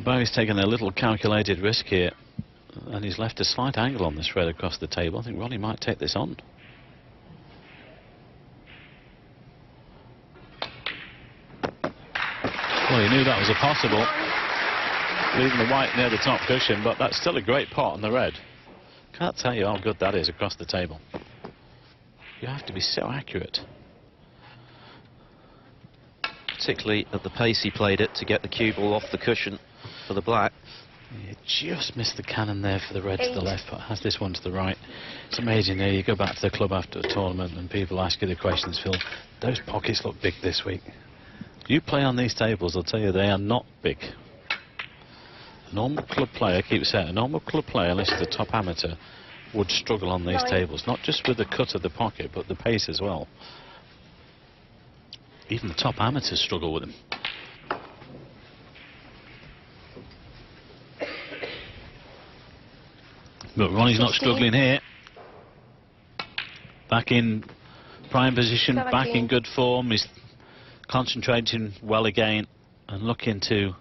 Barry's taken a little calculated risk here, and he's left a slight angle on this red across the table. I think Ronnie might take this on. Well, he knew that was a possible, leaving the white near the top cushion, but that's still a great pot on the red. Can't tell you how good that is across the table. You have to be so accurate. Particularly at the pace he played it to get the cue ball off the cushion for the black. You just missed the cannon there for the red to the left, but has this one to the right. It's amazing there. You go back to the club after a tournament and people ask you the questions, Phil, those pockets look big this week. You play on these tables, I'll tell you, they are not big. A normal club player, I keep saying, a normal club player, unless he's a top amateur, would struggle on these tables, not just with the cut of the pocket, but the pace as well. Even the top amateurs struggle with them. But Ronnie's not struggling here. Back in prime position, back in good form. He's concentrating well again and looking to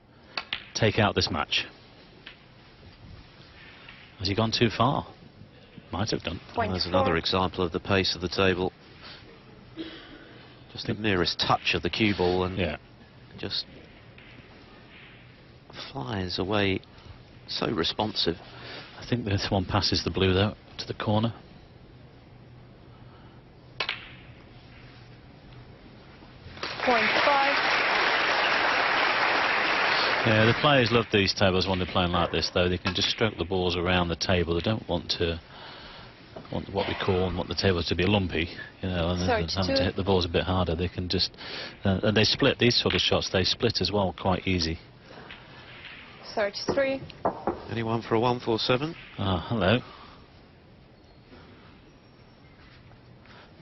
take out this match. Has he gone too far? Might have done. Well, there's another example of the pace of the table. Just the merest touch of the cue ball and just flies away, so responsive. I think this one passes the blue though to the corner. Yeah, the players love these tables when they're playing like this, though. They can just stroke the balls around the table. They don't want what we call the tables to be lumpy, you know, and having to hit the balls a bit harder. They can just and they split these sort of shots. They split as well, quite easy. 33. Anyone for a 147? Ah, hello.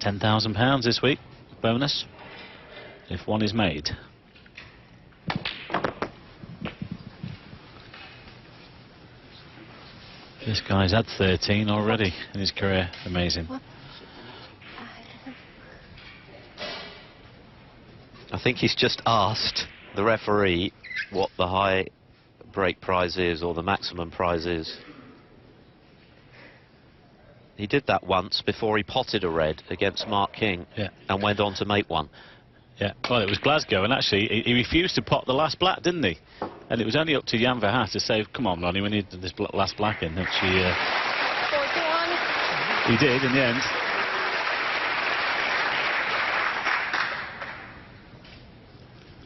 £10,000 this week, bonus, if one is made. This guy's had 13 already in his career. Amazing. I think he's just asked the referee what the high break prize is or the maximum prize is. He did that once before he potted a red against Mark King and went on to make one. Yeah, well, it was Glasgow, and actually he refused to pot the last black, didn't he? And it was only up to Jan Verhaert to say, come on, Ronnie, we need this last black in, which he did in the end.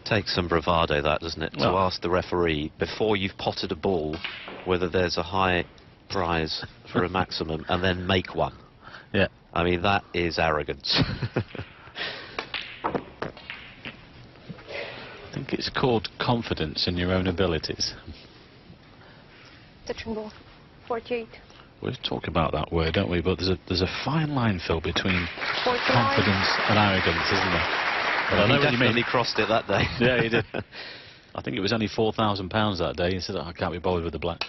Takes some bravado, that, doesn't it? Well, to ask the referee before you've potted a ball whether there's a high prize for a maximum and then make one. Yeah. I mean, that is arrogance. I think it's called confidence in your own abilities. Touching ball. 48. We talk about that word, don't we? But there's a fine line, Phil, between 49. confidence and arrogance, isn't there? Well, I know what you mean. He crossed it that day. Yeah, he did. I think it was only £4,000 that day. He said, oh, I can't be bothered with the black.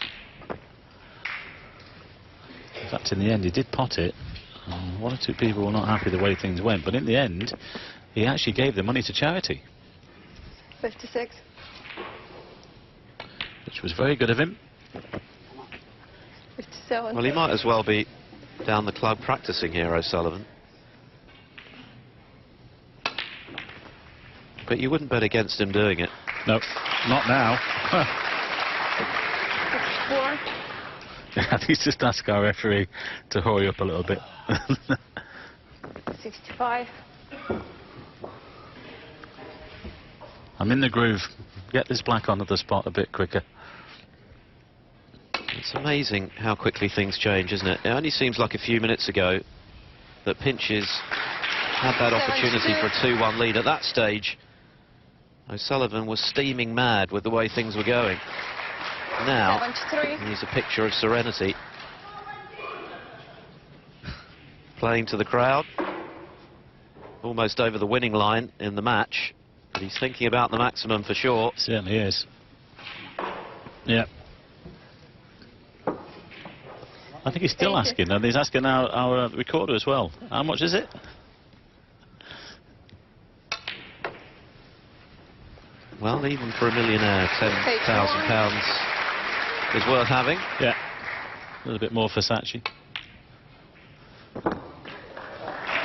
In fact, in the end, he did pot it. One or two people were not happy the way things went, but in the end, he actually gave the money to charity. 56. Which was very good of him. 57. Well, he might as well be down the club practicing here, O'Sullivan. But you wouldn't bet against him doing it. No, not now. 64. He's just asked our referee to hurry up a little bit. 65. I'm in the groove. Get this black onto the spot a bit quicker. It's amazing how quickly things change, isn't it? It only seems like a few minutes ago that Pinches had that opportunity for a 2-1 lead. At that stage, O'Sullivan was steaming mad with the way things were going. Now, 73. he's a picture of serenity. Playing to the crowd. Almost over the winning line in the match. But he's thinking about the maximum for sure. Certainly is. Yeah. I think he's still asking, and he's asking our recorder as well. How much is it? Well, even for a millionaire, £10,000 is worth having. Yeah. A little bit more Versace.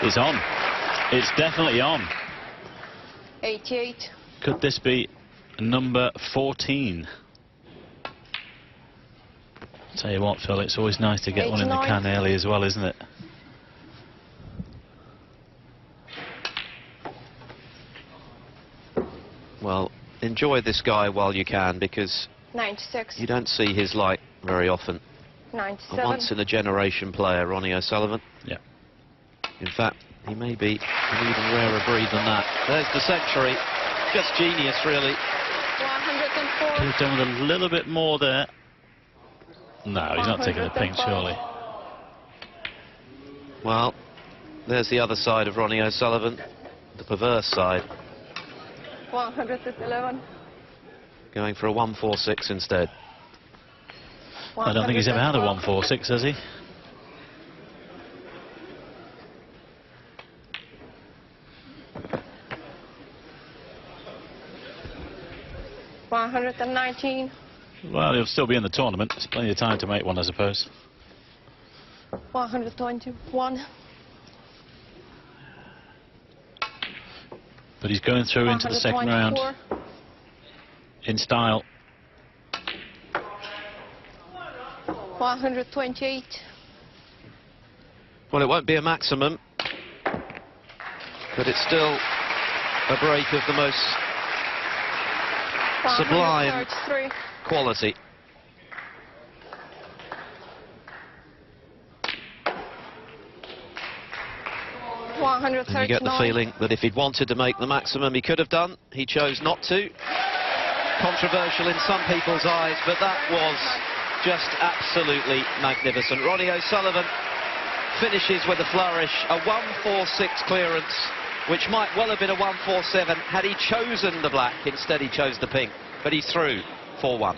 It's on. It's definitely on. 88. Could this be number 14? Tell you what, Phil, it's always nice to get one in the 89. can early as well, isn't it? Well, enjoy this guy while you can, because 96. you don't see his like very often. A 97. once-in-a-generation player, Ronnie O'Sullivan. Yeah. In fact, he may be an even rarer breed than that. There's the century. Just genius, really. 104. Could have done with a little bit more there. No, he's not taking the pink, 105. surely. Well, there's the other side of Ronnie O'Sullivan, the perverse side, 111. going for a 146 instead. I don't think he's ever had a 146, has he? $119. Well, he'll still be in the tournament. There's plenty of time to make one, I suppose. 121. But he's going through into the second round 124. in style. 128. Well, it won't be a maximum, but it's still a break of the most sublime 133. quality. And you get the feeling that if he'd wanted to make the maximum, he could have done. He chose not to. Controversial in some people's eyes, but that was just absolutely magnificent. Ronnie O'Sullivan finishes with a flourish, a 146 clearance, which might well have been a 147 had he chosen the black. Instead, he chose the pink, but he threw 4-1.